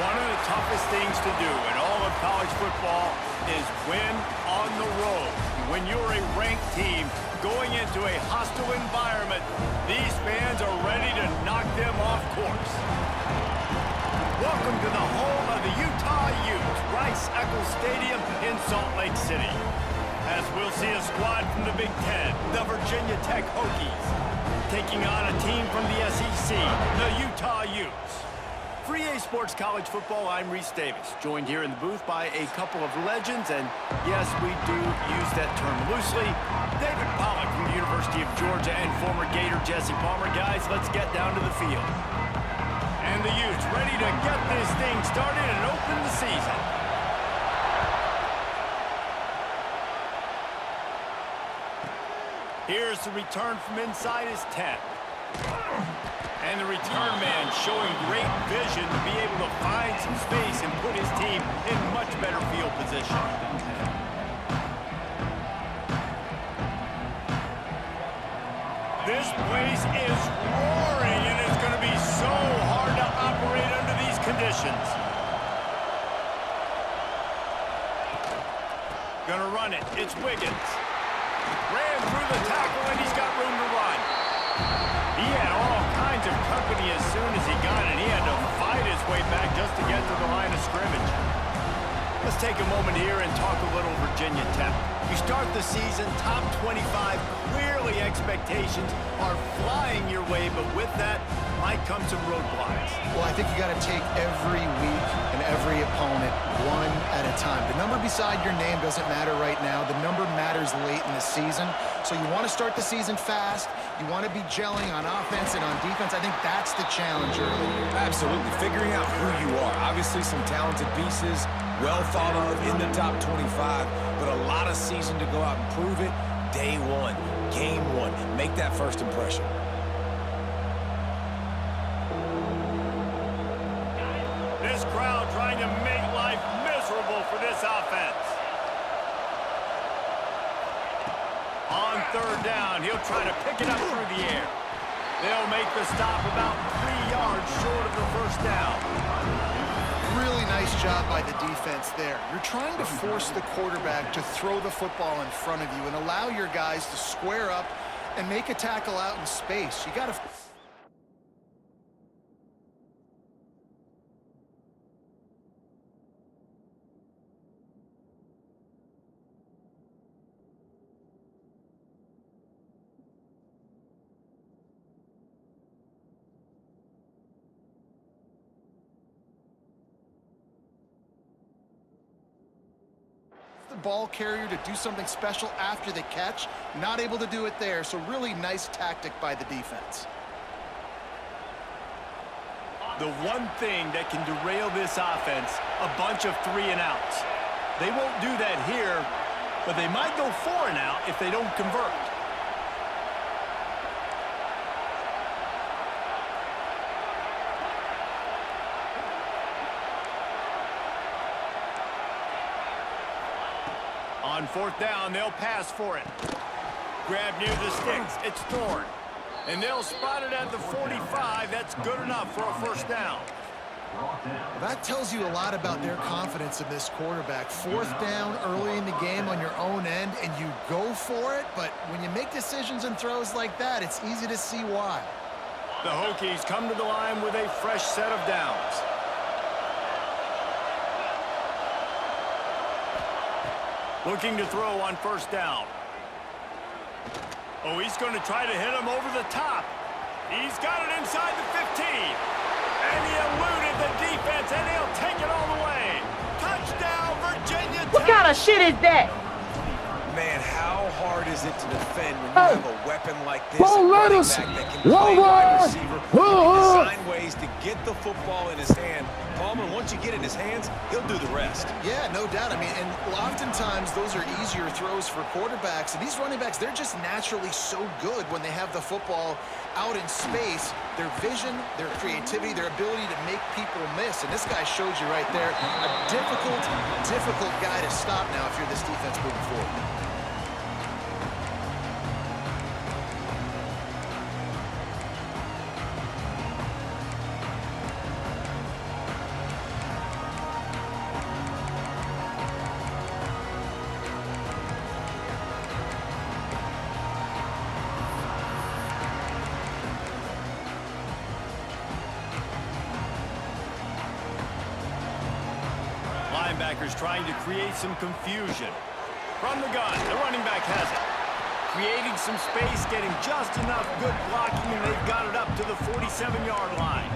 One of the toughest things to do in all of college football is win on the road. When you're a ranked team going into a hostile environment, these fans are ready to knock them off course. Welcome to the home of the Utah Utes, Rice-Eccles Stadium in Salt Lake City. As we'll see a squad from the Big Ten, the Virginia Tech Hokies, taking on a team from the SEC, the Utah Utes. For EA Sports College Football, I'm Reese Davis, joined here in the booth by a couple of legends, and yes, we do use that term loosely. David Pollack from the University of Georgia and former Gator Jesse Palmer. Guys, let's get down to the field. And the Utes ready to get this thing started and open the season. Here's the return from inside his 10. And the return man showing great vision to be able to find some space and put his team in much better field position. This place is roaring, and it's going to be so hard to operate under these conditions. Going to run it. It's Wiggins. Ran through the tackle, and he's got room to run. He had all kinds of company as soon as he got it. He had to fight his way back just to get to the line of scrimmage. Let's take a moment here and talk a little Virginia Tech. You start the season top 25. Clearly expectations are flying your way, but with that might come some roadblocks. Well, I think you got to take every week and every opponent one at a time. The number beside your name doesn't matter right now. The number matters late in the season. So you want to start the season fast. You want to be gelling on offense and on defense. I think that's the challenge early. Absolutely. Figuring out who you are. Obviously some talented pieces, well thought of in the top 25, but a lot of season to go out and prove it. Day one, game one. Make that first impression. This crowd trying to make life miserable for this offense. On third down, he'll try to pick it up through the air. They'll make the stop about 3 yards short of the first down. Really nice job by the defense there. You're trying to force the quarterback to throw the football in front of you and allow your guys to square up and make a tackle out in space. You got to... the ball carrier to do something special after the catch. Not able to do it there, so really nice tactic by the defense. The one thing that can derail this offense, a bunch of 3 and outs. They won't do that here, but they might go 4 and out if they don't convert. On fourth down, they'll pass for it. Grab near the sticks. It's Thorne. And they'll spot it at the 45. That's good enough for a first down. That tells you a lot about their confidence in this quarterback. Fourth down early in the game on your own end, and you go for it. But when you make decisions and throws like that, it's easy to see why. The Hokies come to the line with a fresh set of downs. Looking to throw on first down. Oh, he's going to try to hit him over the top. He's got it inside the 15. And he eluded the defense, and he'll take it all the way. Touchdown, Virginia Tech. What kind of shit is that? Man, how hard is it to defend when you have a weapon like this? Don't let us. That can play wide receiver. Design ways to get the football in his hand. Palmer, once you get it in his hands, he'll do the rest. Yeah, no doubt. I mean, and oftentimes those are easier throws for quarterbacks. And these running backs, they're just naturally so good when they have the football out in space. Their vision, their creativity, their ability to make people miss. And this guy showed you right there, a difficult guy to stop now if you're this defense moving forward. linebackers trying to create some confusion. From the gun, the running back has it. Creating some space, getting just enough good blocking, and they've got it up to the 47-yard line.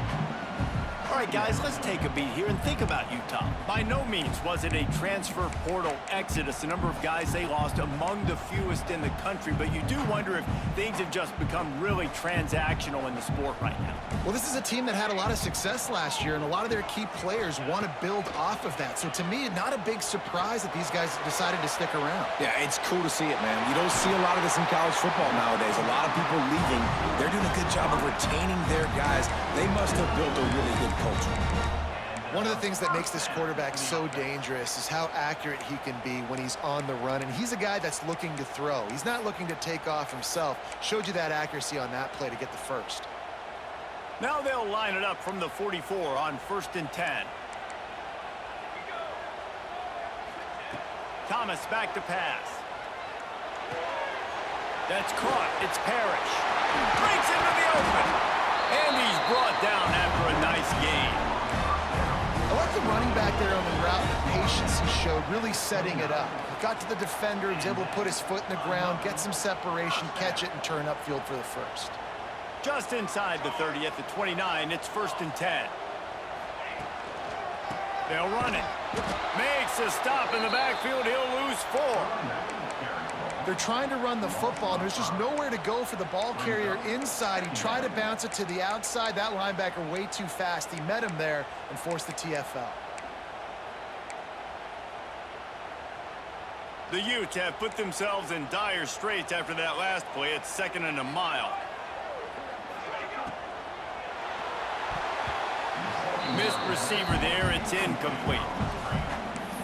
All right, guys, let's take a beat here and think about Utah. By no means was it a transfer portal exodus, the number of guys they lost among the fewest in the country, but you do wonder if things have just become really transactional in the sport right now. Well, this is a team that had a lot of success last year, and a lot of their key players want to build off of that. So to me, not a big surprise that these guys decided to stick around. Yeah, it's cool to see it, man. You don't see a lot of this in college football nowadays. A lot of people leaving. They're doing a good job of retaining their guys. They must have built a really good culture. One of the things that makes this quarterback so dangerous is how accurate he can be when he's on the run. And he's a guy that's looking to throw. He's not looking to take off himself. Showed you that accuracy on that play to get the first. Now they'll line it up from the 44 on 1st and 10. Thomas back to pass. That's caught. It's Parrish. Breaks into the open. And he's brought down after a nice gain. I like the running back there on the route, the patience he showed, really setting it up. He got to the defender, he was able to put his foot in the ground, get some separation, catch it, and turn upfield for the first. Just inside the 30 at the 29, it's 1st and 10. They'll run it. Makes a stop in the backfield. He'll lose 4. They're trying to run the football. There's just nowhere to go for the ball carrier inside. He tried to bounce it to the outside. That linebacker way too fast. He met him there and forced the TFL. The Utes have put themselves in dire straits after that last play. It's 2nd and a mile. Missed receiver there. It's incomplete.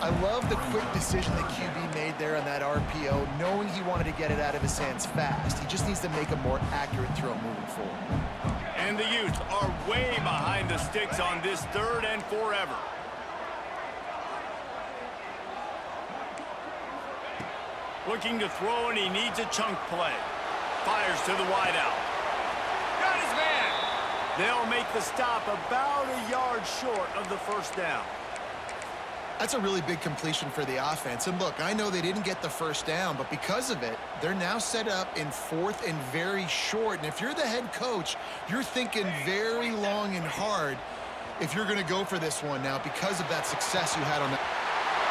I love the quick decision that QB made there on that RPO, knowing he wanted to get it out of his hands fast. He just needs to make a more accurate throw moving forward. And the Utes are way behind the sticks on this 3rd and forever. Looking to throw, and he needs a chunk play. Fires to the wideout. Got his man. They'll make the stop about a yard short of the 1st down. That's a really big completion for the offense. And look, I know they didn't get the 1st down, but because of it, they're now set up in 4th and very short. And if you're the head coach, you're thinking very long and hard if you're going to go for this one now because of that success you had on that.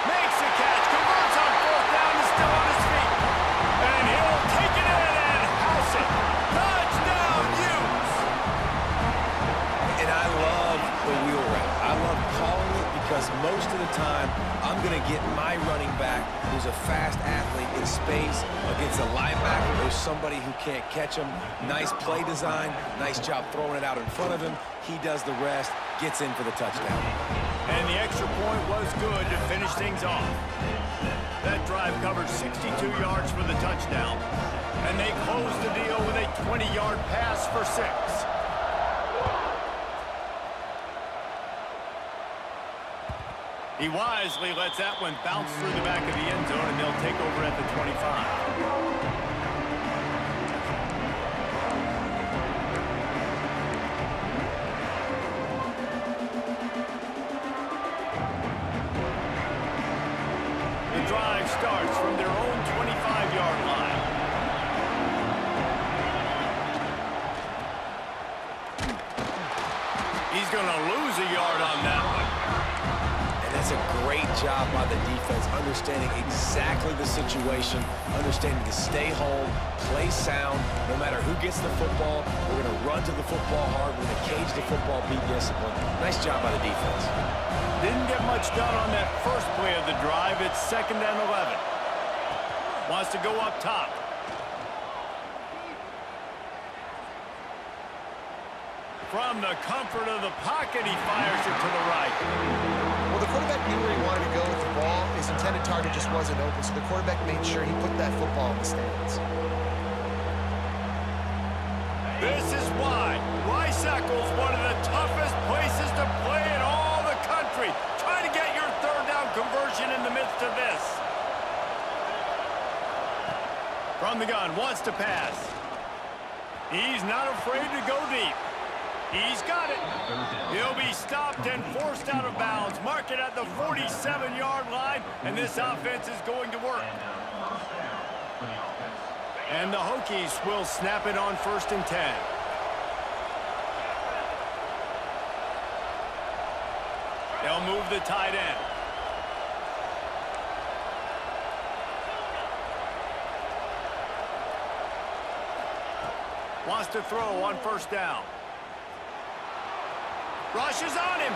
Makes the catch, converts on 4th down, is still on his feet. And he'll take it in and house it. Touchdown, Utes! And I love the wheel route. I love calling it because most of the time, I'm going to get my running back, who's a fast athlete, in space against a linebacker or somebody who can't catch him. Nice play design, nice job throwing it out in front of him. He does the rest, gets in for the touchdown. And the extra point was good to finish things off. That drive covered 62 yards for the touchdown. And they closed the deal with a 20-yard pass for 6. He wisely lets that one bounce through the back of the end zone, and they'll take over at the 25. The drive starts from their own 25-yard line. He's going to lose a yard on that one. That's a great job by the defense, understanding exactly the situation, understanding to stay home, play sound. No matter who gets the football, we're going to run to the football hard. We're going to cage the football, be disciplined. Nice job by the defense. Didn't get much done on that first play of the drive. It's 2nd and 11. Wants to go up top. From the comfort of the pocket, he fires it to the right. Well, the quarterback knew where he wanted to go with the ball. His intended target just wasn't open, so the quarterback made sure he put that football in the stands. This is why Rice-Eccles, one of the toughest places to play in all the country. Try to get your 3rd down conversion in the midst of this. From the gun, wants to pass. He's not afraid to go deep. He's got it. He'll be stopped and forced out of bounds. Mark it at the 47-yard line, and this offense is going to work. And the Hokies will snap it on 1st and 10. They'll move the tight end. Wants to throw on 1st down. Rushes on him.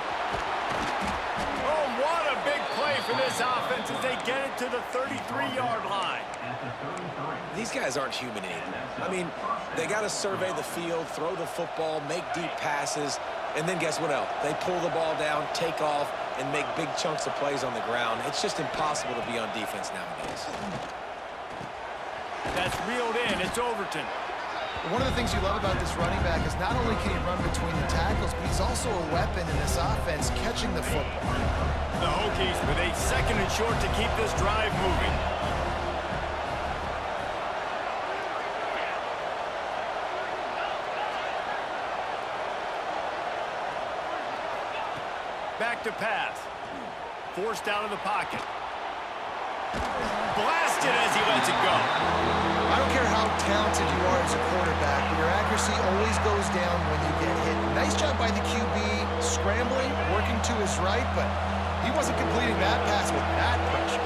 Oh, what a big play for this offense as they get it to the 33-yard line. These guys aren't human anymore. I mean, they got to survey the field, throw the football, make deep passes, and then guess what else? They pull the ball down, take off, and make big chunks of plays on the ground. It's just impossible to be on defense nowadays. That's reeled in. It's Overton. One of the things you love about this running back is not only can he run between the tackles, but he's also a weapon in this offense catching the football. The Hokies with a 2nd and short to keep this drive moving. Back to pass. Forced out of the pocket. Blasted as he lets it go. I don't care how talented you are as a quarterback, but your accuracy always goes down when you get hit. Nice job by the QB, scrambling, working to his right, but he wasn't completing that pass with that pressure.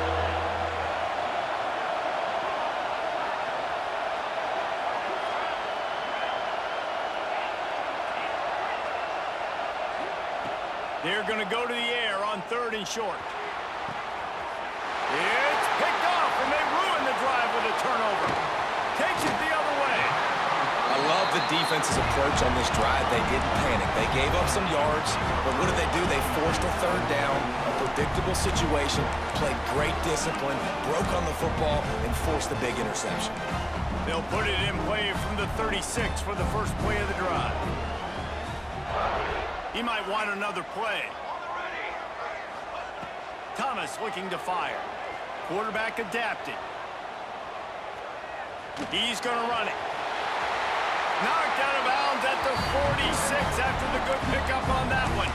They're going to go to the air on 3rd and short. It's picked off, and they ruin the drive with a turnover. Takes it the other way. I love the defense's approach on this drive. They didn't panic. They gave up some yards, but what did they do? They forced a 3rd down, a predictable situation, played great discipline, broke on the football, and forced the big interception. They'll put it in play from the 36 for the first play of the drive. He might want another play. Thomas looking to fire. Quarterback adapting. He's going to run it. Knocked out of bounds at the 46 after the good pickup on that one.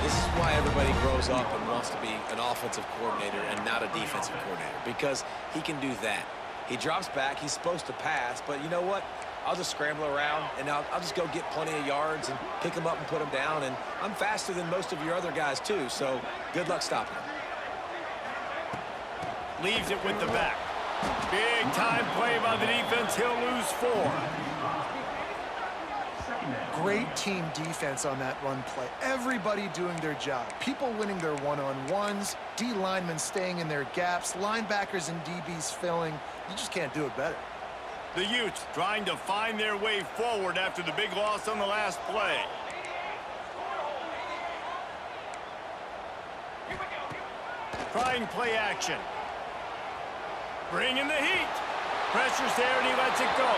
This is why everybody grows up and wants to be an offensive coordinator and not a defensive coordinator, because he can do that. He drops back. He's supposed to pass, but you know what? I'll just scramble around, and I'll just go get plenty of yards and pick them up and put them down, and I'm faster than most of your other guys, too, so good luck stopping him. Leaves it with the back. Big time play by the defense. He'll lose 4. Great team defense on that run play. Everybody doing their job. People winning their one-on-ones, D linemen staying in their gaps, linebackers and DBs filling. You just can't do it better. The Utes trying to find their way forward after the big loss on the last play. Trying play action. Bringing the heat. Pressure's there and he lets it go.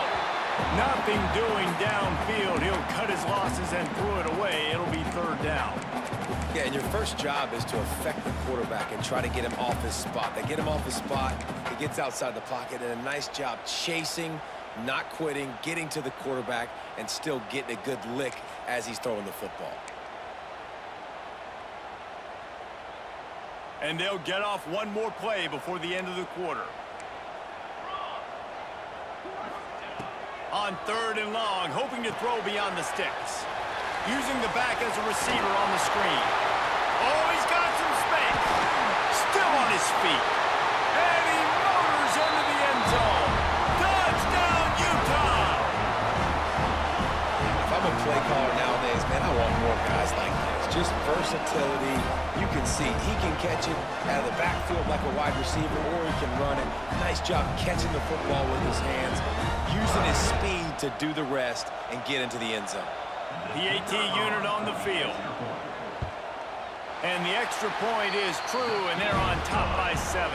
Nothing doing downfield. He'll cut his losses and throw it away. It'll be 3rd down. Yeah, and your first job is to affect the quarterback and try to get him off his spot. They get him off his spot, he gets outside the pocket, and a nice job chasing, not quitting, getting to the quarterback, and still getting a good lick as he's throwing the football. And they'll get off one more play before the end of the quarter. On 3rd and long, hoping to throw beyond the sticks. Using the back as a receiver on the screen. Oh, he's got some space. Still on his feet. And he motors into the end zone. Touchdown, Utah! If I'm a play caller nowadays, man, I want more guys like this. Just versatility. You can see he can catch it out of the backfield like a wide receiver, or he can run it. Nice job catching the football with his hands, using his speed to do the rest and get into the end zone. PAT unit on the field. And the extra point is true, and they're on top by 7.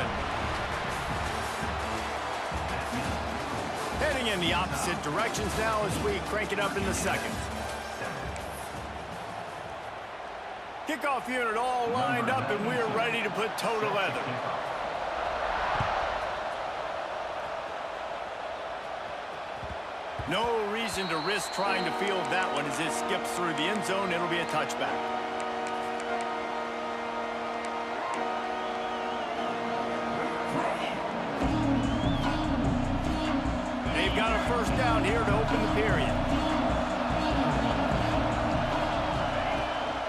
Heading in the opposite directions now as we crank it up in the 2nd. Kickoff unit all lined up, and we're ready to put toe to leather. No reason to risk trying to field that one as it skips through the end zone. It'll be a touchback. They've got a first down here to open the period.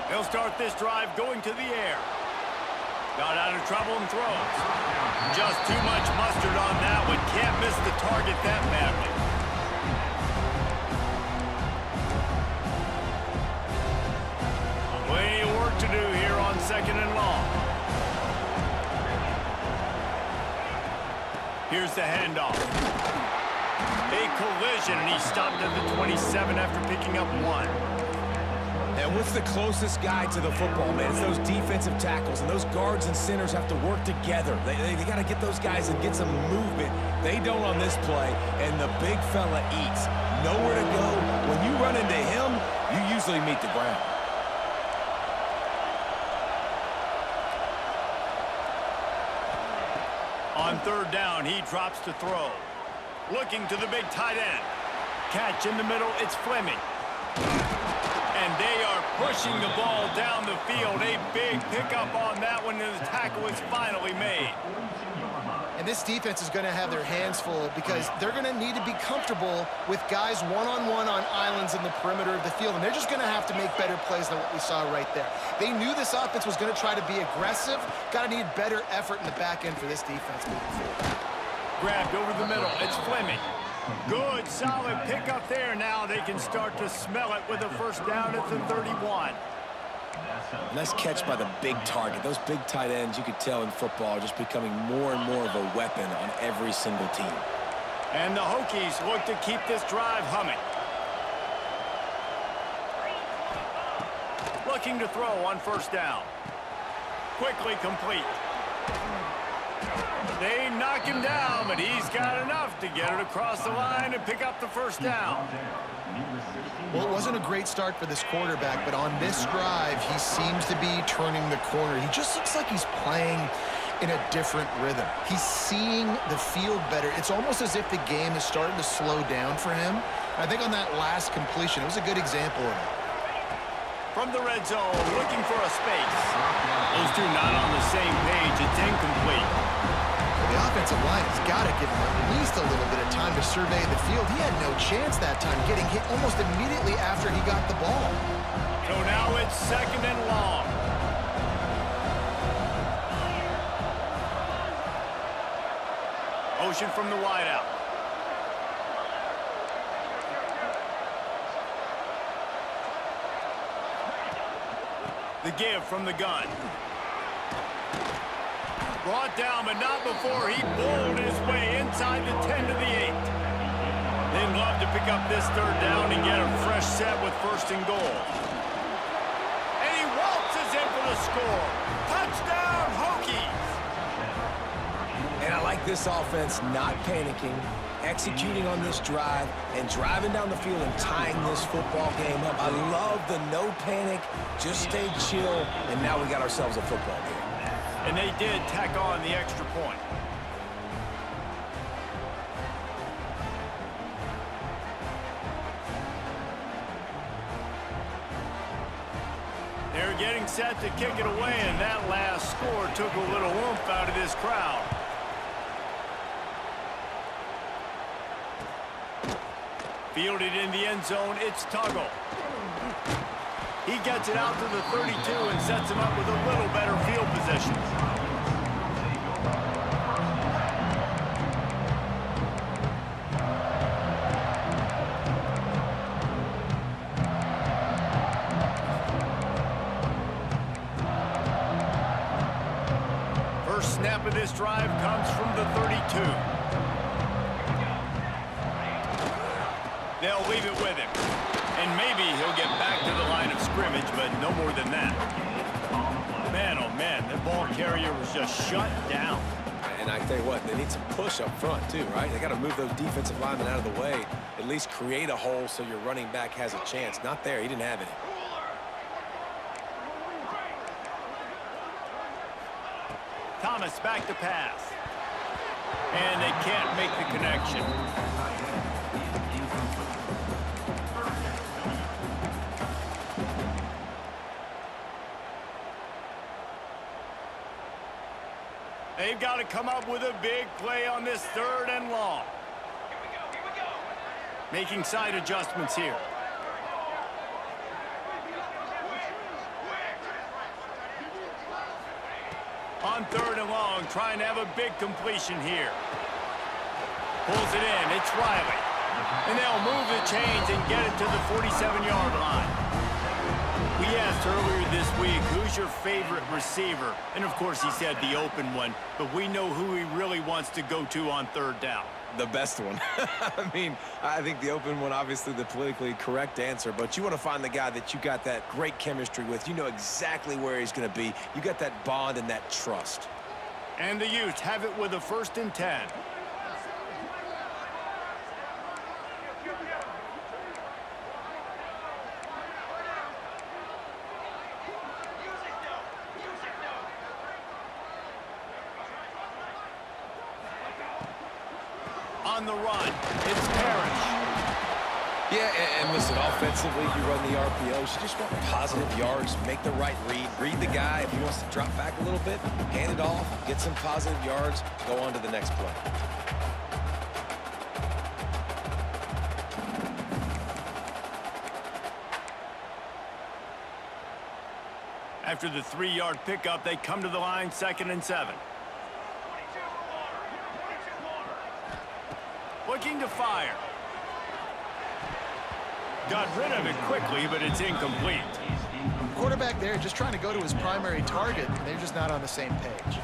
They'll start this drive going to the air. Got out of trouble and throws. Just too much mustard on that one. Can't miss the target that badly. Plenty of work to do here on 2nd and long. Here's the handoff. A collision, and he stopped at the 27 after picking up 1. And what's the closest guy to the football, man? It's those defensive tackles, and those guards and centers have to work together. They got to get those guys and get some movement. They don't on this play, and the big fella eats. Nowhere to go. When you run into him, you usually meet the ground. On 3rd down, he drops to throw. Looking to the big tight end. Catch in the middle, it's Fleming. And they are pushing the ball down the field. A big pickup on that one, and the tackle is finally made. And this defense is going to have their hands full because they're going to need to be comfortable with guys one-on-one on islands in the perimeter of the field, and they're just going to have to make better plays than what we saw right there. They knew this offense was going to try to be aggressive. Got to need better effort in the back end for this defense moving forward. Grabbed over the middle. It's Fleming. Good, solid pickup there. Now they can start to smell it with a first down at the 31. Nice catch by the big target. Those big tight ends, you could tell in football, are just becoming more and more of a weapon on every single team. And the Hokies look to keep this drive humming. Looking to throw on first down. Quickly complete. They knock him down, but he's got enough to get it across the line and pick up the first down. Well, it wasn't a great start for this quarterback, but on this drive, he seems to be turning the corner. He just looks like he's playing in a different rhythm. He's seeing the field better. It's almost as if the game is starting to slow down for him. I think on that last completion, it was a good example of it. From the red zone, looking for a space. Those two not on the same page. It's incomplete. The offensive line has got to give him at least a little bit of time to survey the field. He had no chance that time, getting hit almost immediately after he got the ball. So now it's 2nd and long. Motion from the wideout. The give from the gun. Brought down, but not before he bowled his way inside the 10 to the 8. They'd love to pick up this 3rd down and get a fresh set with 1st and goal. And he waltzes in for the score. Touchdown, Hokies! And I like this offense not panicking, executing on this drive, and driving down the field and tying this football game up. I love the no panic, just stay chill, and now we got ourselves a football game. And they did tack on the extra point. They're getting set to kick it away, and that last score took a little oomph out of this crowd. Fielded in the end zone, it's Tuggle. He gets it out to the 32 and sets him up with a little better field position. First snap of this drive comes from the 32. They'll leave it with him. And maybe he'll get back to the line of scrimmage, but no more than that. Man, oh man, the ball carrier was just shut down. And I tell you what, they need some push up front too, right? They got to move those defensive linemen out of the way, at least create a hole so your running back has a chance. Not there, he didn't have any. Thomas back to pass. And they can't make the connection. They've got to come up with a big play on this 3rd and long. Making side adjustments here. On 3rd and long, trying to have a big completion here. Pulls it in. It's Riley. And they'll move the chains and get it to the 47-yard line. We asked earlier this week, who's your favorite receiver? And, of course, he said the open one. But we know who he really wants to go to on 3rd down. The best one. I mean, I think the open one, obviously the politically correct answer, but you want to find the guy that you got that great chemistry with. You know exactly where he's going to be. You got that bond and that trust. And the Utes have it with a 1st and 10. On the run, it's Parrish. Yeah, and listen, offensively, you run the RPOs. You just want positive yards, make the right read. Read the guy. If he wants to drop back a little bit, hand it off, get some positive yards, go on to the next play. After the 3-yard pickup, they come to the line, 2nd and 7. Looking to fire. Got rid of it quickly, but it's incomplete. Quarterback there just trying to go to his primary target, and they're just not on the same page.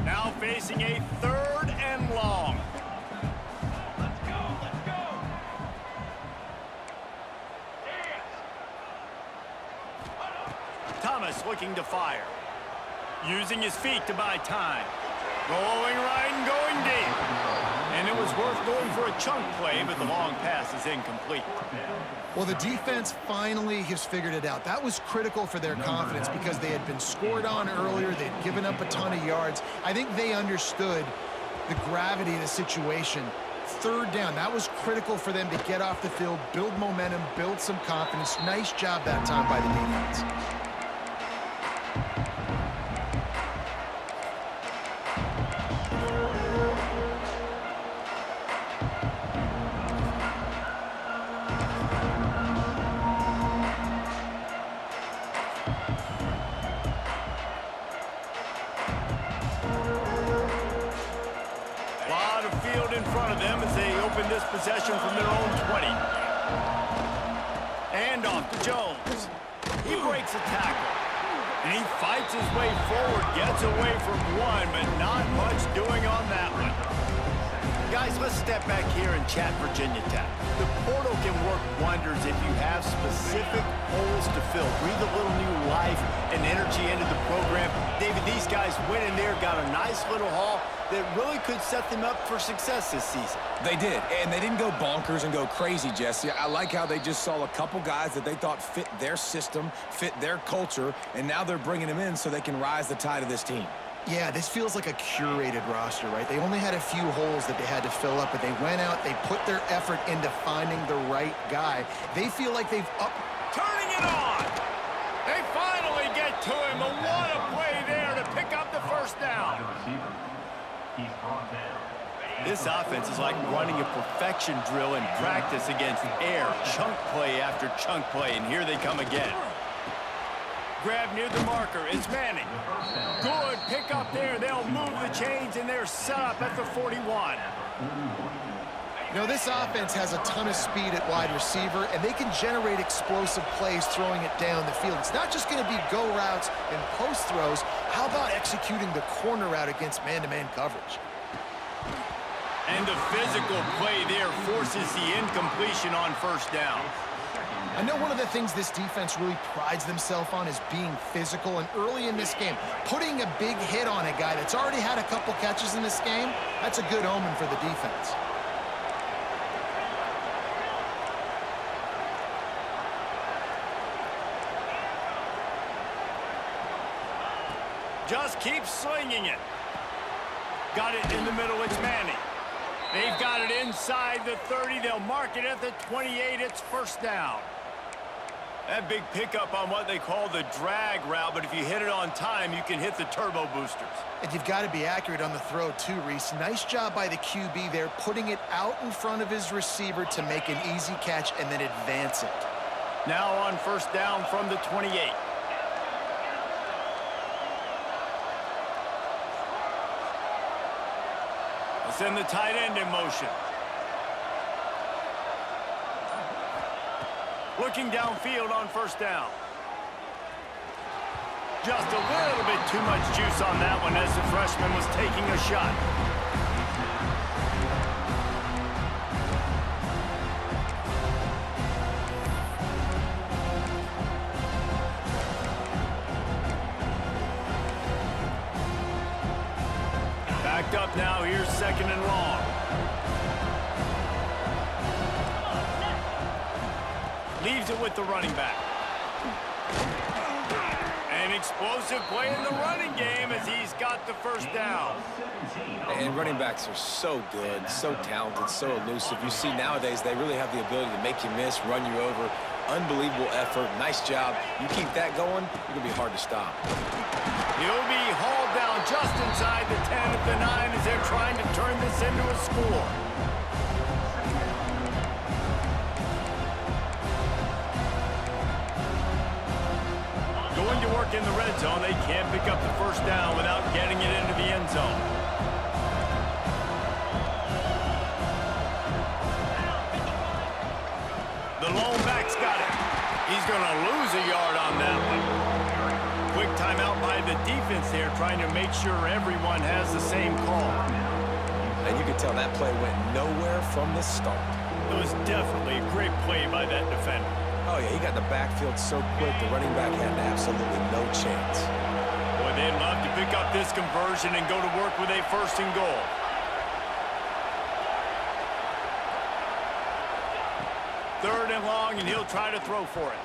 Now facing a 3rd and long. Thomas looking to fire. Using his feet to buy time. Rolling right and going deep. And it was worth going for a chunk play, but the long pass is incomplete. Well, the defense finally has figured it out. That was critical for their confidence because they had been scored on earlier. They'd given up a ton of yards. I think they understood the gravity of the situation. 3rd down, that was critical for them to get off the field, build momentum, build some confidence. Nice job that time by the defense. In front of them as they open this possession from their own 20. And off to Jones. He breaks a tackle. And he fights his way forward, gets away from one, but not much doing on that one. Guys, let's step back here and chat Virginia Tech. The portal can work wonders if you have specific holes to fill. Breathe a little new life and energy into the program. David, these guys went in there, got a nice little haul that really could set them up for success this season. They did, and they didn't go bonkers and go crazy, Jesse. I like how they just saw a couple guys that they thought fit their system, fit their culture, and now they're bringing them in so they can rise the tide of this team. Yeah, this feels like a curated roster, right? They only had a few holes that they had to fill up, but they went out, they put their effort into finding the right guy. They feel like they've Turning it on! They finally get to him, and what a play there to pick up the 1st down. This offense is like running a perfection drill in practice against air, chunk play after chunk play, and here they come again. Grab near the marker, it's Manning. Good pick up there, they'll move the chains, and they're set up at the 41. You know, this offense has a ton of speed at wide receiver, and they can generate explosive plays throwing it down the field. It's not just going to be go routes and post throws. How about executing the corner route against man-to-man coverage? And the physical play there forces the incompletion on 1st down. I know one of the things this defense really prides themselves on is being physical, and early in this game, putting a big hit on a guy that's already had a couple catches in this game, that's a good omen for the defense. Just keep slinging it. Got it in the middle, it's Manning. They've got it inside the 30. They'll mark it at the 28. It's first down. That big pickup on what they call the drag route, but if you hit it on time, you can hit the turbo boosters. And you've got to be accurate on the throw too, Reese. Nice job by the QB there, putting it out in front of his receiver to make an easy catch and then advance it. Now on first down from the 28. Let's send the tight end in motion. Looking downfield on first down. Just a little bit too much juice on that one as the freshman was taking a shot. Backed up now, here's second and long. Leaves it with the running back. An explosive play in the running game as he's got the first down. And running backs are so good, so talented, so elusive. You see nowadays they really have the ability to make you miss, run you over. Unbelievable effort. Nice job. You keep that going, it'll be hard to stop. He'll be hauled down just inside the 10 at the 9 as they're trying to turn this into a score. Going to work in the red zone. They can't pick up the first down without getting it into the end zone. The lone back's got it. He's going to lose a yard on that one. Quick timeout by the defense there, trying to make sure everyone has the same call. And you can tell that play went nowhere from the start. It was definitely a great play by that defender. Oh, yeah, he got the backfield so quick, the running back had absolutely no chance. Boy, they'd love to pick up this conversion and go to work with a first and goal. Third and long, and he'll try to throw for it.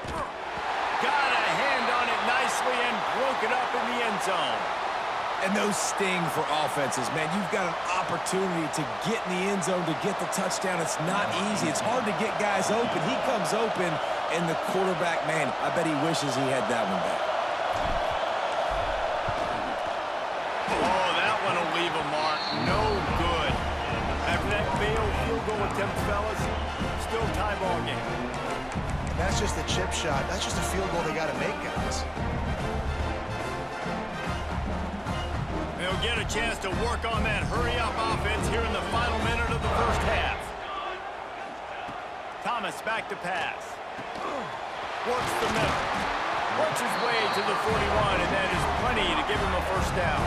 Got a hand on it nicely and broke it up in the end zone. And those sting for offenses, man. You've got an opportunity to get in the end zone, to get the touchdown. It's not easy. It's hard to get guys open. He comes open, and the quarterback, man, I bet he wishes he had that one back. Oh, that one will leave a mark. No good. After that failed field goal attempt, fellas, still tie ball game. That's just a chip shot. That's just a field goal they got to make, guys. They'll get a chance to work on that hurry-up offense here in the final minute of the first half. Thomas back to pass. Works the middle. Works his way to the 41, and that is plenty to give him a first down.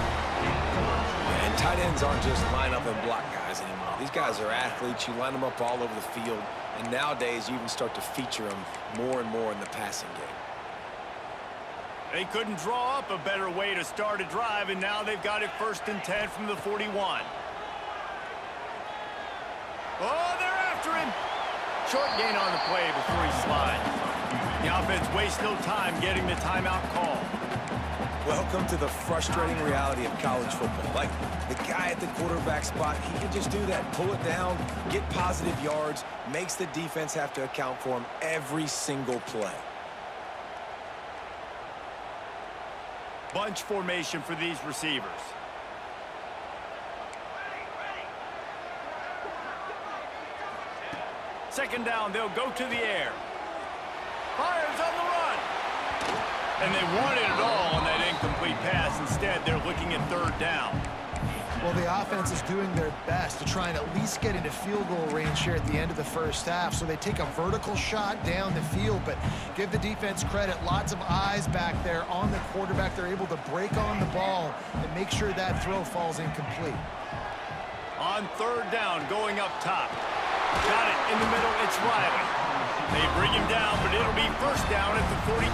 And tight ends aren't just line up and block guys anymore. These guys are athletes. You line them up all over the field. And nowadays, you even start to feature them more and more in the passing game. They couldn't draw up a better way to start a drive, and now they've got it first and 10 from the 41. Oh, they're after him. Short gain on the play before he slides. The offense wastes no time getting the timeout call. Welcome to the frustrating reality of college football. Like, the guy at the quarterback spot, he can just do that. Pull it down, get positive yards, makes the defense have to account for him every single play. Bunch formation for these receivers. Second down, they'll go to the air. Fires on the run. And they wanted it all on that incomplete pass. Instead, they're looking at third down. Well, the offense is doing their best to try and at least get into field goal range here at the end of the first half. So they take a vertical shot down the field, but give the defense credit. Lots of eyes back there on the quarterback. They're able to break on the ball and make sure that throw falls incomplete. On third down, going up top. Got it in the middle. It's Riley. They bring him down, but it'll be first down at the 42.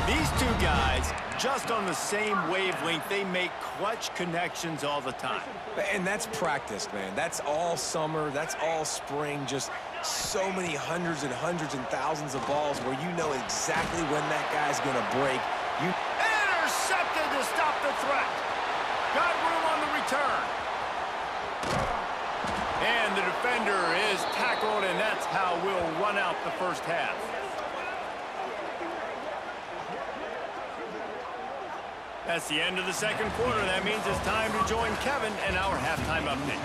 These two guys, just on the same wavelength, they make clutch connections all the time. And that's practice, man. That's all summer. That's all spring. Just so many hundreds and thousands of balls where you know exactly when that guy's going to break. Intercepted to stop the threat. Got room on the return. And the defender is tackled, and that's how we'll run out the first half. That's the end of the second quarter. That means it's time to join Kevin and our halftime update.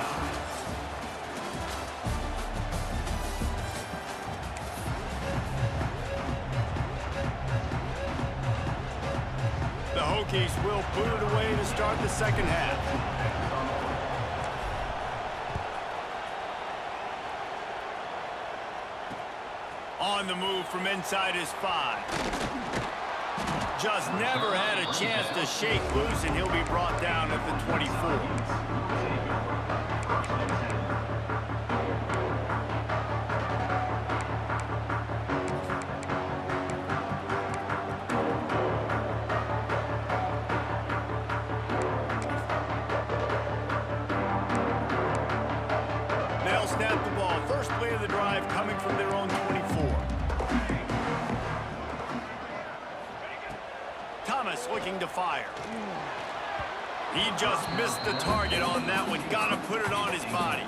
The Hokies will boot it away to start the second half. On the move from inside his 5. Just never had a chance to shake loose, and he'll be brought down at the 24. They'll snap the ball. First play of the drive coming from their own 24. Thomas looking to fire. He just missed the target on that one. Got to put it on his body.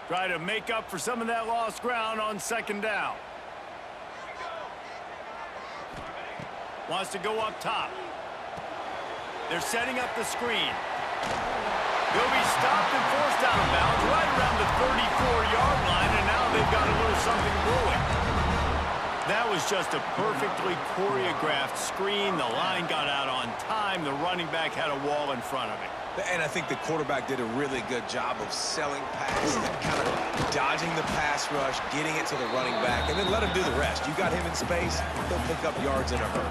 Try to make up for some of that lost ground on second down. Wants to go up top. They're setting up the screen. They'll be stopped and forced out of bounds right around the 34-yard line, and now they've got a little something brewing. That was just a perfectly choreographed screen. The line got out on time. The running back had a wall in front of it. And I think the quarterback did a really good job of selling past and kind of dodging the pass rush, getting it to the running back, and then let him do the rest. You got him in space, he'll pick up yards in a hurry.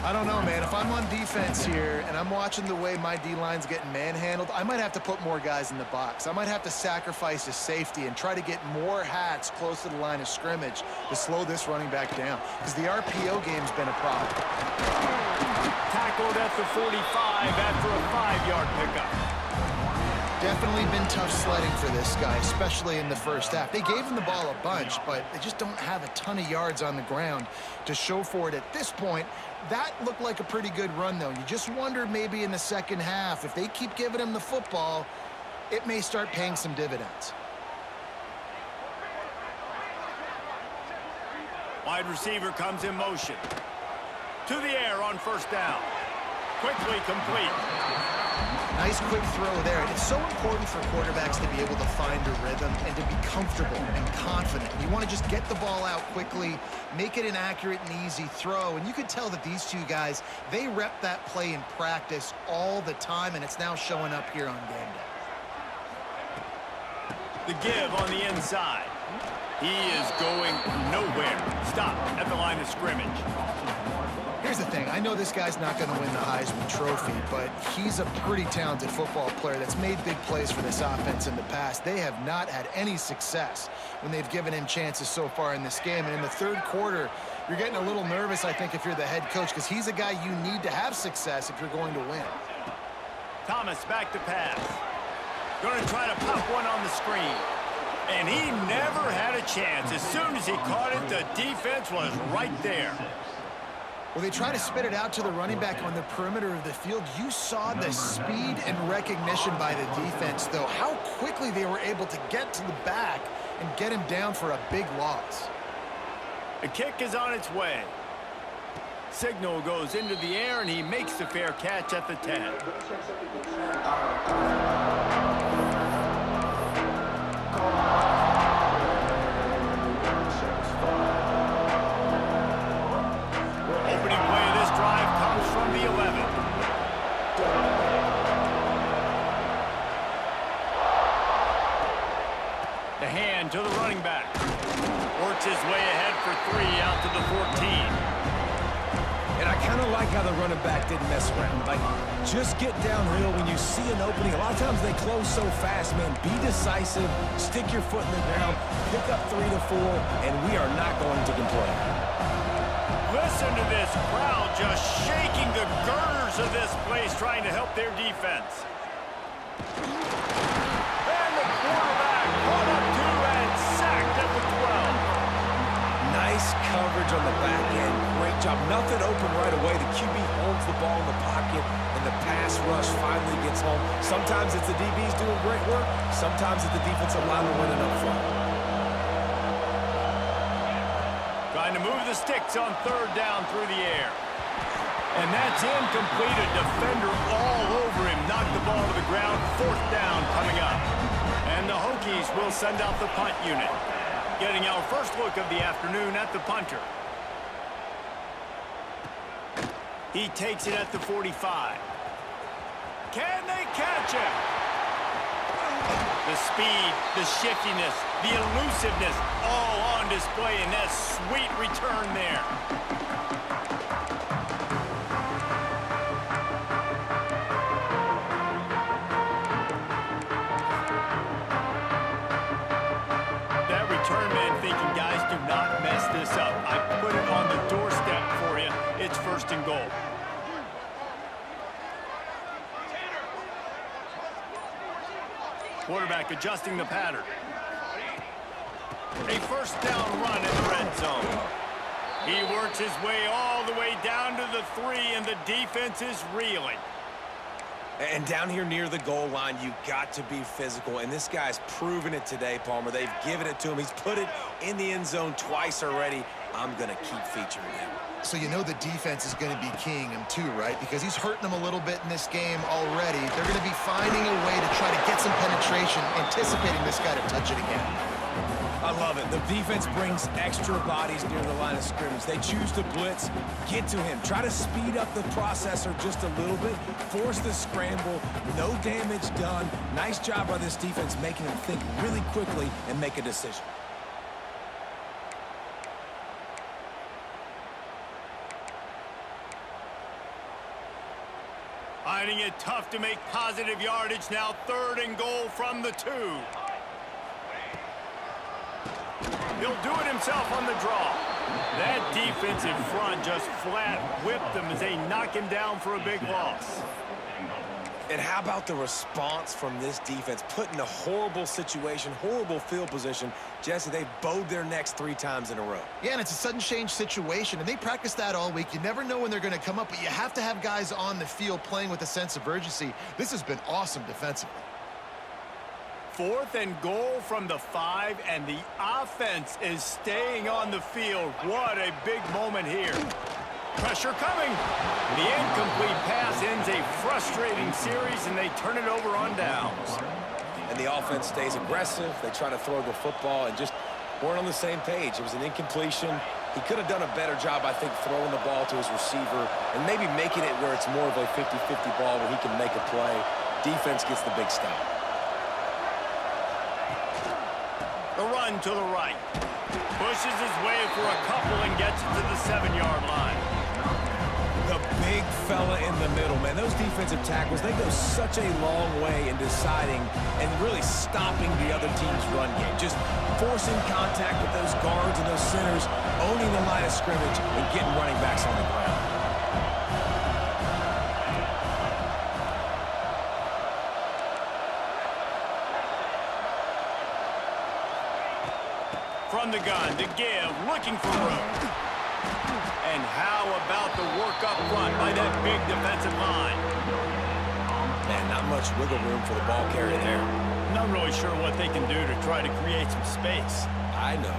I don't know, man. If I'm on defense here and I'm watching the way my D-line's getting manhandled, I might have to put more guys in the box. I might have to sacrifice a safety and try to get more hats close to the line of scrimmage to slow this running back down, because the RPO game's been a problem. Tackled at the 45 after a 5-yard pickup. Definitely been tough sledding for this guy, especially in the first half. They gave him the ball a bunch, but they just don't have a ton of yards on the ground to show for it at this point. That looked like a pretty good run, though. You just wonder maybe in the second half, if they keep giving him the football, it may start paying some dividends. Wide receiver comes in motion. To the air on first down. Quickly complete. Nice quick throw there. It's so important for quarterbacks to be able to find a rhythm and to be comfortable and confident. You want to just get the ball out quickly, make it an accurate and easy throw. And you could tell that these two guys, they rep that play in practice all the time, and it's now showing up here on game day. The give on the inside. He is going nowhere. Stop at the line of scrimmage. Here's the thing. I know this guy's not going to win the Heisman Trophy, but he's a pretty talented football player that's made big plays for this offense in the past. They have not had any success when they've given him chances so far in this game. And in the third quarter, you're getting a little nervous, I think, if you're the head coach, because he's a guy you need to have success if you're going to win. Thomas back to pass. Going to try to pop one on the screen. And he never had a chance. As soon as he caught it, the defense was right there. Well, they try to spit it out to the running back on the perimeter of the field. You saw the speed and recognition by the defense, though. How quickly they were able to get to the back and get him down for a big loss. The kick is on its way. Signal goes into the air, and he makes the fair catch at the 10. Opening play of this drive comes from the 11. The hand to the running back. Works his way ahead for 3 out to the 14. And I kind of like how the running back didn't mess around. Like, just get downhill when you see an opening. A lot of times they close so fast, man. Be decisive, stick your foot in the ground, pick up 3 to 4, and we are not going to complain. Listen to this crowd just shaking the girders of this place, trying to help their defense. And the quarterback caught up to and sacked at the Nice coverage on the back end. Great job. Nothing open right away. The QB holds the ball in the pocket, and the pass rush finally gets home. Sometimes it's the DBs doing great work. Sometimes it's the defensive lineman winning up front. Trying to move the sticks on third down through the air. And that's incomplete. A defender all over him. Knocked the ball to the ground. Fourth down coming up. And the Hokies will send out the punt unit. Getting our first look of the afternoon at the punter. He takes it at the 45. Can they catch him? The speed, the shiftiness, the elusiveness, all on display in that sweet return there. That return man thinking, guys, do not mess this up. I put it on the doorstep for you. It's first and goal. Quarterback adjusting the pattern. A first down run in the red zone. He works his way all the way down to the 3, and the defense is reeling. And down here near the goal line, you got to be physical. And this guy's proven it today, Palmer. They've given it to him. He's put it in the end zone twice already. I'm going to keep featuring him. So you know the defense is going to be keying him too, right? Because he's hurting them a little bit in this game already. They're going to be finding a way to try to get some penetration, anticipating this guy to touch it again. I love it. The defense brings extra bodies near the line of scrimmage. They choose to blitz, get to him, try to speed up the processor just a little bit, force the scramble, no damage done. Nice job by this defense making him think really quickly and make a decision. Finding it tough to make positive yardage now. Third and goal from the 2. He'll do it himself on the draw. That defensive front just flat whipped him as they knock him down for a big loss. And how about the response from this defense? Put in a horrible situation, horrible field position. Jesse, they've bowed their necks 3 times in a row. Yeah, and it's a sudden change situation, and they practice that all week. You never know when they're going to come up, but you have to have guys on the field playing with a sense of urgency. This has been awesome defensively. Fourth and goal from the 5, and the offense is staying on the field. What a big moment here. Pressure coming. The incomplete pass ends a frustrating series, and they turn it over on downs. And the offense stays aggressive. They try to throw the football and just weren't on the same page. It was an incompletion. He could have done a better job, I think, throwing the ball to his receiver and maybe making it where it's more of a 50-50 ball where he can make a play. Defense gets the big stop. The run to the right. Pushes his way for a couple and gets it to the 7-yard line. The big fella in the middle, man. Those defensive tackles, they go such a long way in deciding and really stopping the other team's run game. Just forcing contact with those guards and those centers, owning the line of scrimmage, and getting running backs on the ground. From the gun, the give, looking for room. And how about the work up front by that big defensive line? Man, not much wiggle room for the ball carrier there. Not really sure what they can do to try to create some space. I know.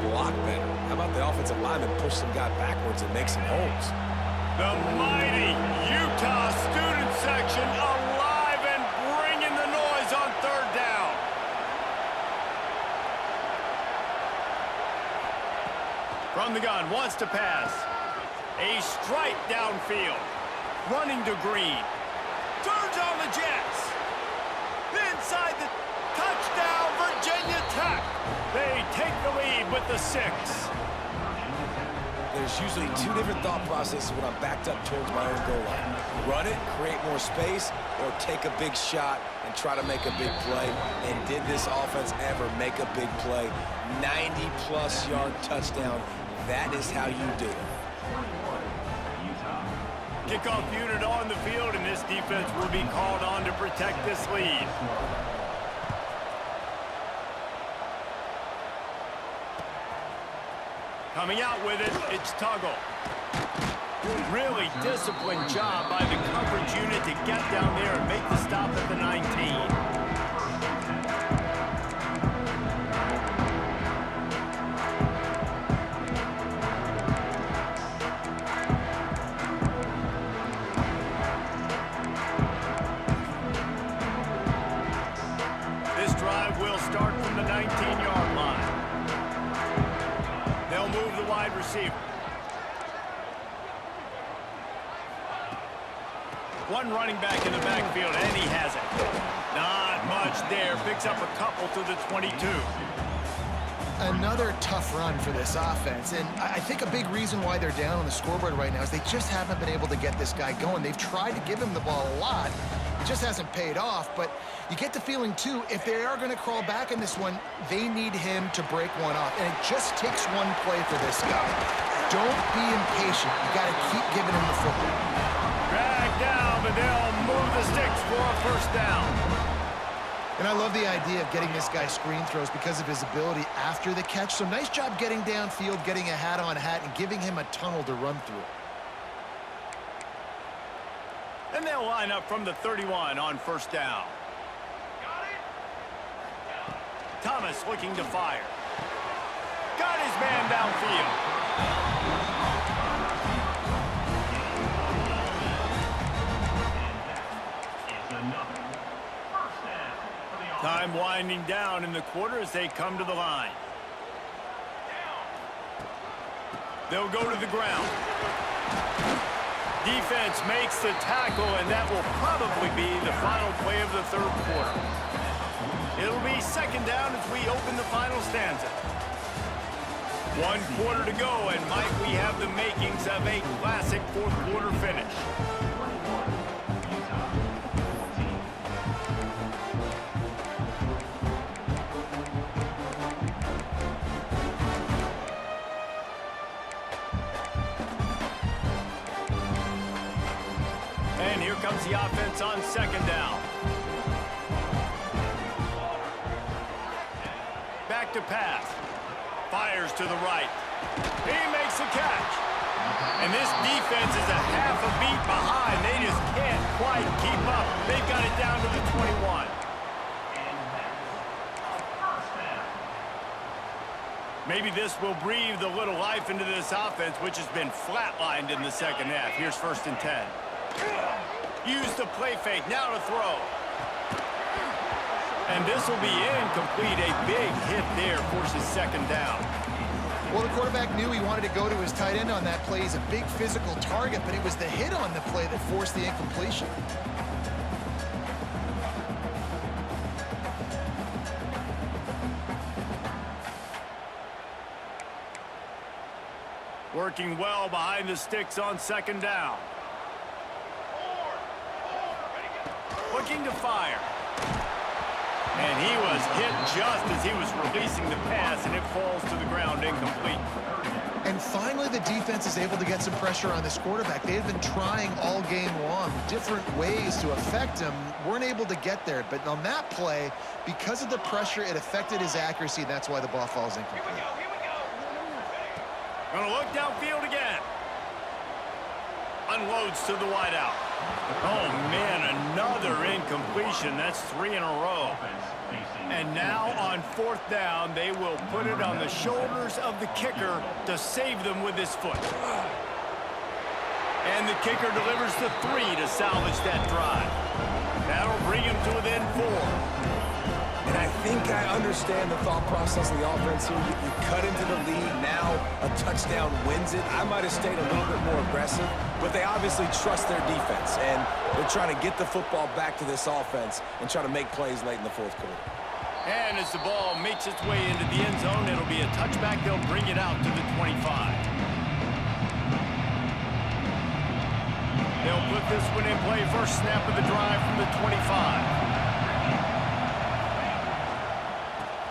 Block better. How about the offensive lineman push some guy backwards and make some holes? The mighty Utah student section alive and bringing the noise on third down. From the gun, wants to pass. A strike downfield. Running to Green. Turns on the Jets. Inside the touchdown, Virginia Tech. They take the lead with the 6. There's usually 2 different thought processes when I'm backed up towards my own goal line. Run it, create more space, or take a big shot and try to make a big play. And did this offense ever make a big play? 90-plus yard touchdown. That is how you do it. Kickoff unit on the field, and this defense will be called on to protect this lead. Coming out with it, it's Tuggle. Really disciplined job by the coverage unit to get down there and make the stop at the 19. This drive will start from the 19-yard line. They'll move the wide receiver. One running back in the backfield, and he has it. Not much there. Picks up a couple to the 22. Another tough run for this offense, and I think a big reason why they're down on the scoreboard right now is they just haven't been able to get this guy going. They've tried to give him the ball a lot. It just hasn't paid off, but you get the feeling, too, if they are going to crawl back in this one, they need him to break one off, and it just takes one play for this guy. Don't be impatient. You got to keep giving him the football. Drag down, but they'll move the sticks for a first down. And I love the idea of getting this guy screen throws because of his ability after the catch. So nice job getting downfield, getting a hat-on-hat, and giving him a tunnel to run through. And they'll line up from the 31 on first down. Thomas looking to fire. Got his man downfield. Time winding down in the quarter as they come to the line. They'll go to the ground. Defense makes the tackle, and that will probably be the final play of the third quarter. It'll be second down as we open the final stanza. 1 quarter to go, and might we have the makings of a classic fourth quarter finish. And here comes the offense on second down. Back to pass. Fires to the right. He makes the catch. And this defense is a half a beat behind. They just can't quite keep up. They've got it down to the 21. Maybe this will breathe a little life into this offense, which has been flatlined in the second half. Here's 1st and 10. Use the play fake, now to throw. And this will be incomplete. A big hit there forces second down. Well, the quarterback knew he wanted to go to his tight end on that play. He's a big physical target, but it was the hit on the play that forced the incompletion. Working well behind the sticks on second down. Looking to fire. And he was hit just as he was releasing the pass, and it falls to the ground incomplete. And finally, the defense is able to get some pressure on this quarterback. They've been trying all game long different ways to affect him. Weren't able to get there. But on that play, because of the pressure, it affected his accuracy. And that's why the ball falls incomplete. Gonna look downfield again. Unloads to the wideout. Oh, man, another incompletion. That's 3 in a row. And now on 4th down, they will put it on the shoulders of the kicker to save them with his foot. And the kicker delivers the 3 to salvage that drive. That'll bring him to within 4. And I think I understand the thought process of the offense here. You cut into the lead, now a touchdown wins it. I might have stayed a little bit more aggressive, but they obviously trust their defense, and they're trying to get the football back to this offense and try to make plays late in the 4th quarter. And as the ball makes its way into the end zone, it'll be a touchback. They'll bring it out to the 25. They'll put this one in play. First snap of the drive from the 25.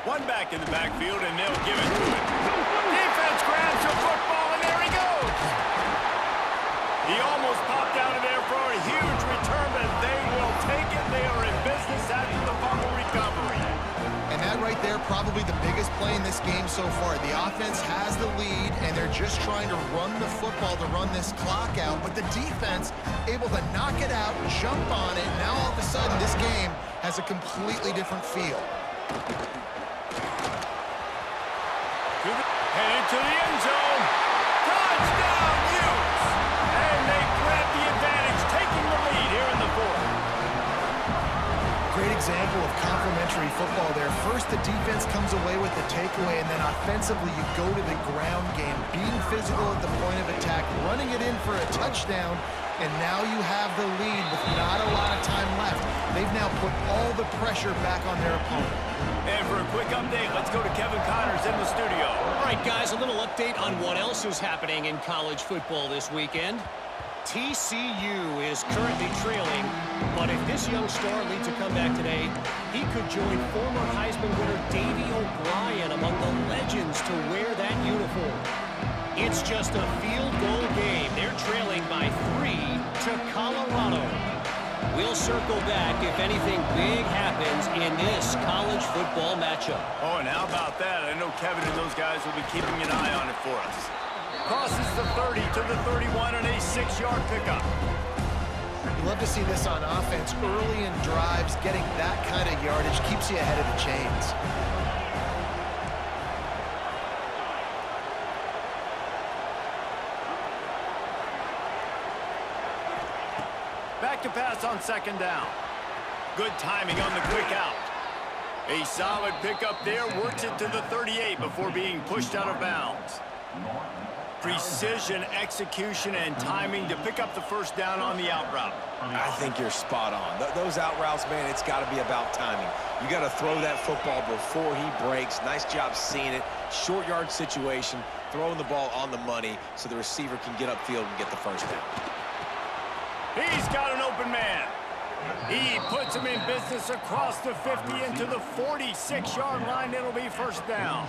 One back in the backfield, and they'll give it to it. Defense grabs the football, and there he goes. He almost popped out of there for a huge return, but they will take it. They are in business after the fumble recovery. And that right there, probably the biggest play in this game so far. The offense has the lead, and they're just trying to run the football to run this clock out. But the defense able to knock it out, jump on it. Now all of a sudden, this game has a completely different feel. Headed to the end zone. Touchdown, Utes! And they grab the advantage, taking the lead here in the fourth. Great example of complementary football there. First, the defense comes away with the takeaway, and then offensively, you go to the ground game, being physical at the point of attack, running it in for a touchdown, and now you have the lead with not a lot of time left. They've now put all the pressure back on their opponent. And for a quick update, let's go to Kevin Connors in the studio. All right, guys, a little update on what else is happening in college football this weekend. TCU is currently trailing, but if this young star leads a comeback today, he could join former Heisman winner Davey O'Brien among the legends to wear that uniform. It's just a field goal game. They're trailing by 3 to Colorado. We'll circle back if anything big happens in this college football matchup. Oh, and how about that? I know Kevin and those guys will be keeping an eye on it for us. Crosses the 30 to the 31 and a 6-yard pickup. You love to see this on offense. Early in drives, getting that kind of yardage keeps you ahead of the chains. Back to pass on second down. Good timing on the quick out. A solid pickup there, works it to the 38 before being pushed out of bounds. Precision, execution, and timing to pick up the first down on the out route. I think you're spot on. Those out routes, man, it's got to be about timing. You got to throw that football before he breaks. Nice job seeing it. Short yard situation, throwing the ball on the money so the receiver can get upfield and get the first down. He's got an open man. He puts him in business across the 50 into the 46-yard line. It'll be first down.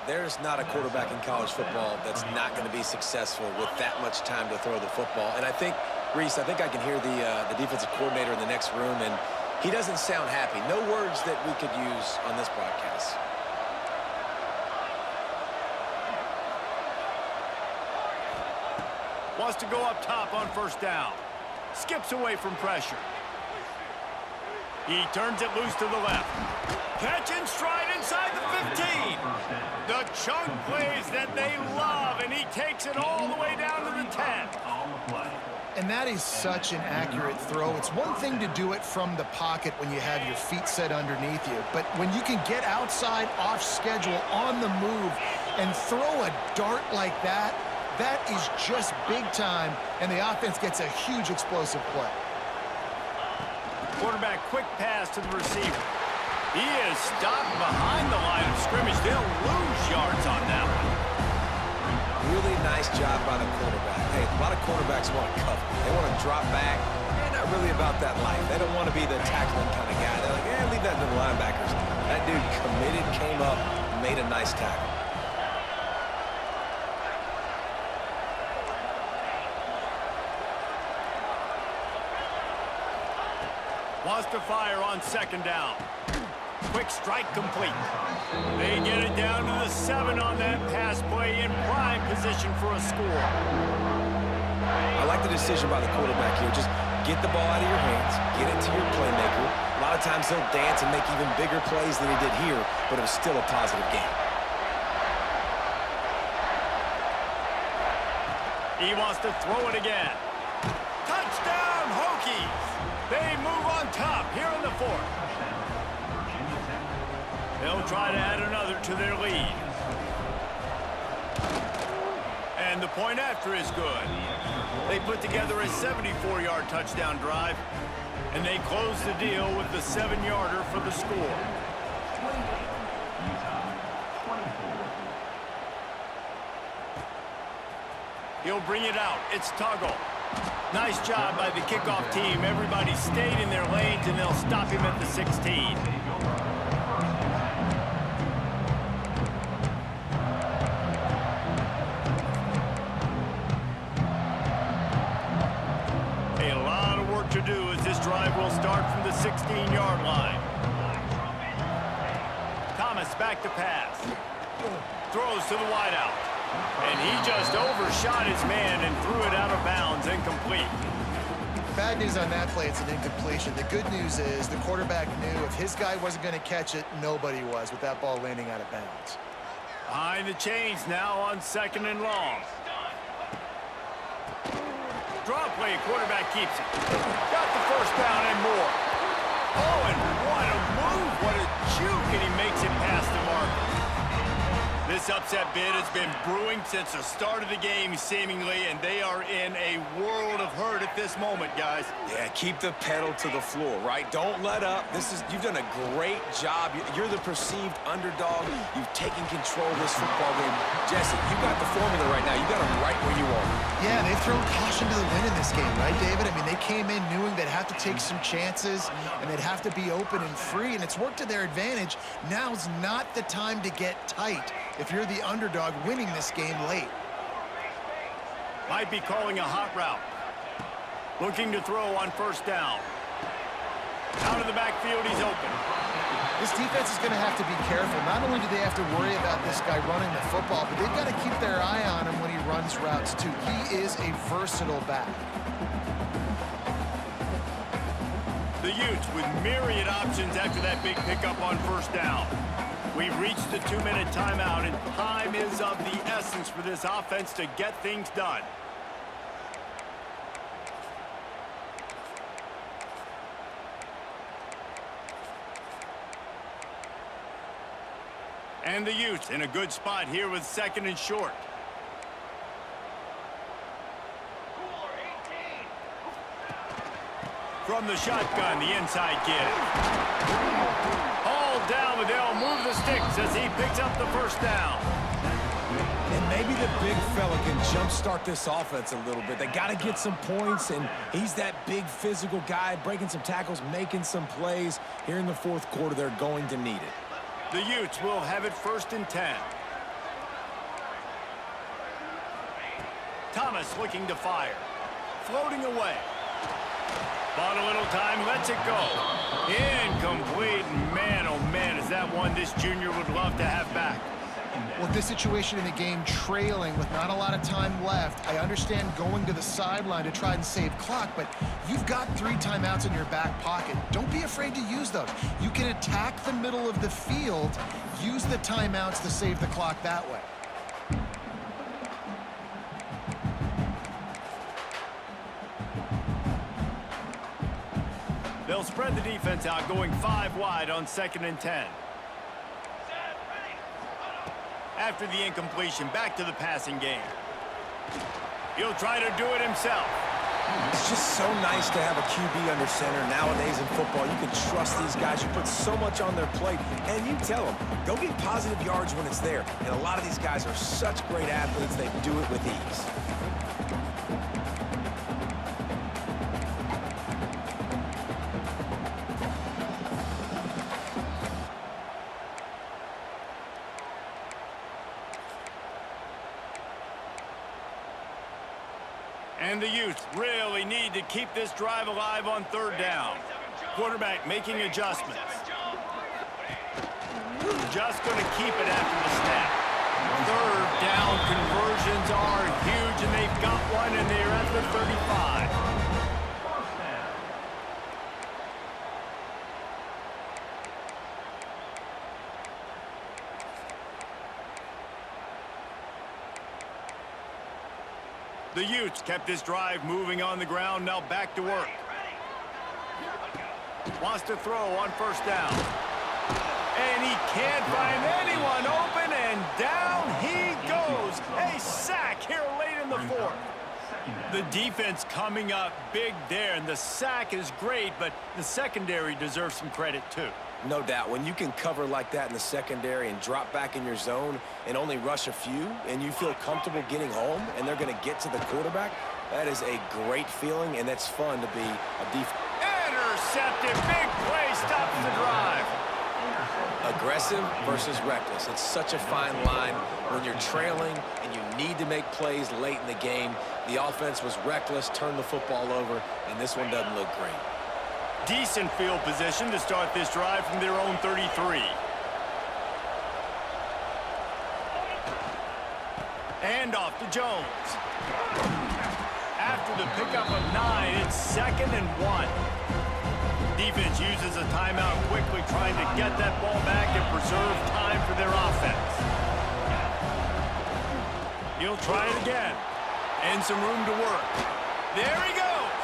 There's not a quarterback in college football that's not going to be successful with that much time to throw the football. And I think, Reese, I can hear the defensive coordinator in the next room, and he doesn't sound happy. No words that we could use on this broadcast. Wants to go up top on first down. Skips away from pressure. He turns it loose to the left. Catch and stride inside the 15. The chunk plays that they love, and he takes it all the way down to the 10. And that is such an accurate throw. It's one thing to do it from the pocket when you have your feet set underneath you, but when you can get outside, off schedule, on the move, and throw a dart like that, that is just big time, and the offense gets a huge explosive play. Quarterback quick pass to the receiver. He is stopped behind the line of scrimmage. They'll lose yards on that one. Really nice job by the quarterback. Hey, a lot of quarterbacks want to cover. They want to drop back. They're not really about that life. They don't want to be the tackling kind of guy. They're like, leave that to the linebackers. That dude committed, came up, made a nice tackle. Wants to fire on second down. Quick strike complete. They get it down to the 7 on that pass play in prime position for a score. I like the decision by the quarterback here. Just get the ball out of your hands, get it to your playmaker. A lot of times he'll dance and make even bigger plays than he did here, but it was still a positive game. He wants to throw it again. Touchdown, Hokies! They move on top here in the fourth. They'll try to add another to their lead. And the point after is good. They put together a 74-yard touchdown drive, and they close the deal with the 7-yarder for the score. He'll bring it out. It's Tuggle. Nice job by the kickoff team. Everybody stayed in their lanes, and they'll stop him at the 16. A lot of work to do as this drive will start from the 16-yard line. Thomas back to pass. Throws to the wideout. And he just overshot his man and threw it out of bounds, incomplete. Bad news on that play, it's an incompletion. The good news is the quarterback knew if his guy wasn't going to catch it, nobody was with that ball landing out of bounds. Behind the chains now on 2nd and long. Draw play, quarterback keeps it. Got the first down and more. Oh, and what a move, what a juke, and he makes it past the marker. This upset bid has been brewing since the start of the game, seemingly, and they are in a world of hurt at this moment, guys. Yeah, keep the pedal to the floor, right? Don't let up. You've done a great job. You're the perceived underdog. You've taken control of this football game. Jesse, you got the formula right now. You got them right where you are. Yeah, they've thrown caution to the wind in this game, right, David? I mean, they came in knowing they'd have to take some chances, and they'd have to be open and free, and it's worked to their advantage. Now's not the time to get tight if you're the underdog winning this game late. Might be calling a hot route. Looking to throw on 1st down. Out of the backfield, he's open. This defense is going to have to be careful. Not only do they have to worry about this guy running the football, but they've got to keep their eye on him when he runs routes, too. He is a versatile back. The Utes with myriad options after that big pickup on 1st down. We've reached the 2-minute timeout, and time is of the essence for this offense to get things done. And the Utes in a good spot here with 2nd and short. From the shotgun, the inside kid. Hauled down, but they'll move the sticks as he picks up the 1st down. And maybe the big fella can jumpstart this offense a little bit. They got to get some points, and he's that big physical guy, breaking some tackles, making some plays. Here in the 4th quarter, they're going to need it. The Utes will have it 1st and 10. Thomas looking to fire. Floating away. Bought a little time, lets it go. Incomplete. Man, oh man, is that one this junior would love to have back. With this situation in the game trailing with not a lot of time left, I understand going to the sideline to try and save clock, but you've got 3 timeouts in your back pocket. Don't be afraid to use those. You can attack the middle of the field, use the timeouts to save the clock that way. They'll spread the defense out, going 5 wide on 2nd and 10. After the incompletion, back to the passing game. He'll try to do it himself. It's just so nice to have a QB under center nowadays in football. You can trust these guys. You put so much on their plate, and you tell them, go get positive yards when it's there. And a lot of these guys are such great athletes, they do it with ease. And the Utes really need to keep this drive alive on 3rd down. Quarterback making adjustments. Just going to keep it after the snap. 3rd down conversions are huge, and they've got one, and they're at the 35. The Utes kept this drive moving on the ground, now back to work. Wants to throw on 1st down. And he can't find anyone open, and down he goes. A sack here late in the 4th. The defense coming up big there, and the sack is great, but the secondary deserves some credit too. No doubt. When you can cover like that in the secondary and drop back in your zone and only rush a few, and you feel comfortable getting home, and they're going to get to the quarterback, that is a great feeling, and that's fun to be a defense. Intercepted. Big play. Stops the drive. Aggressive versus reckless. It's such a fine line when you're trailing and you need to make plays late in the game. The offense was reckless, turned the football over, and this one doesn't look great. Decent field position to start this drive from their own 33. And off to Jones. After the pickup of 9, it's 2nd and 1. Defense uses a timeout quickly, trying to get that ball back and preserve time for their offense. He'll try it again. And some room to work. There he goes.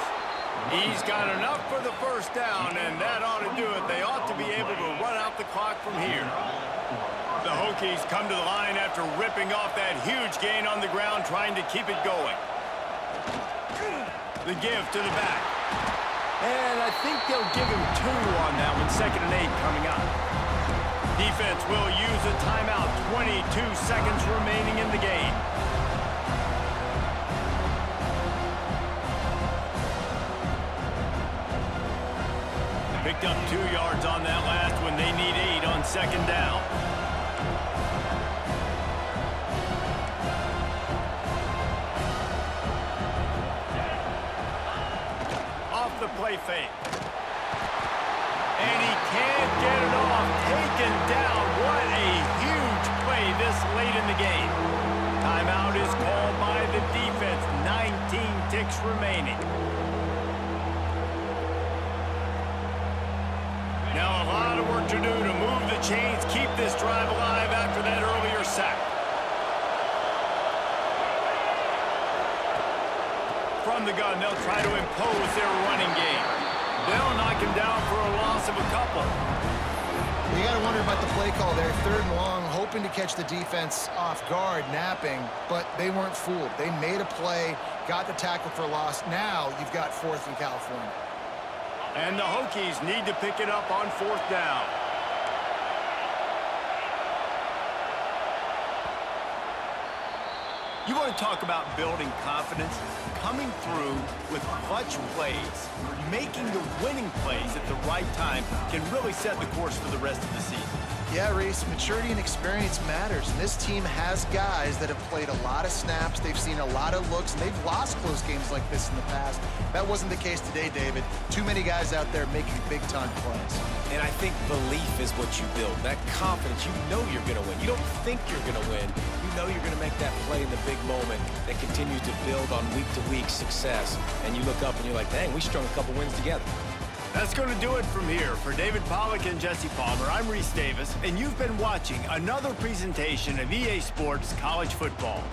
He's got enough for the first down, and that ought to do it. They ought to be able to run out the clock from here. The Hokies come to the line after ripping off that huge gain on the ground, trying to keep it going. The give to the back. And I think they'll give him 2 on that one, 2nd and 8 coming up. Defense will use a timeout, 22 seconds remaining in the game. Picked up 2 yards on that last one. They need 8 on 2nd down. Off the play fake. And he can't get it off. Taken down. What a huge play this late in the game. Timeout is called by the defense. 19 ticks remaining. Now a lot of work to do to move the chains, keep this drive alive after that earlier sack. From the gun, they'll try to impose their running game. They'll knock him down for a loss of a couple. You got to wonder about the play call there. 3rd and long, hoping to catch the defense off guard, napping, but they weren't fooled. They made a play, got the tackle for a loss. Now you've got 4th in California. And the Hokies need to pick it up on 4th down. You want to talk about building confidence? Coming through with clutch plays, making the winning plays at the right time can really set the course for the rest of the season. Yeah, Reese, maturity and experience matters, and this team has guys that have played a lot of snaps, they've seen a lot of looks, and they've lost close games like this in the past. That wasn't the case today, David. Too many guys out there making big-time plays. And I think belief is what you build. That confidence, you know you're going to win. You don't think you're going to win. You know you're going to make that play in the big moment that continues to build on week-to-week success. And you look up and you're like, dang, we strung a couple wins together. That's going to do it from here. For David Pollack and Jesse Palmer, I'm Reese Davis, and you've been watching another presentation of EA Sports College Football.